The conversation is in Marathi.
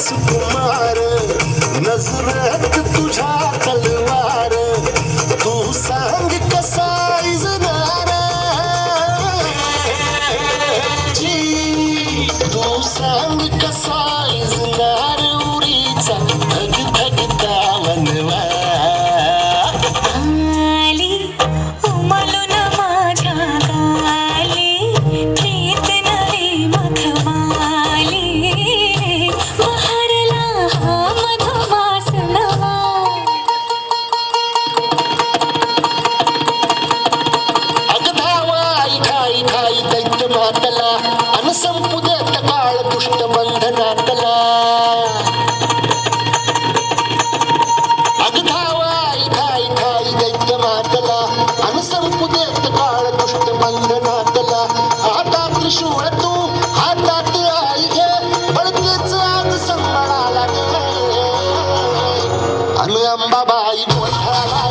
सुकुमार नजरेत तुझ्या तलवार तू सांग कसा इजनार जी तू सांग कसा इजनार उरीचा धग धगता वनवा आली उमलून माझ्या गाली प्रीत नवी मखमाली बहरला हा मधुमास नवा अग धावा आई खाई खाई दैत्य मातला अन संपू देत काळ दुष्ट बंधनातला अग धावा आई खाई खाई दैत्य मातला अन संपू देत काळ दुष्ट बंधनातला हातात त्रिशूळ तू हातात आई घे बळतेच आज संभाळाला गे अन अंबाबाई मोठ्याला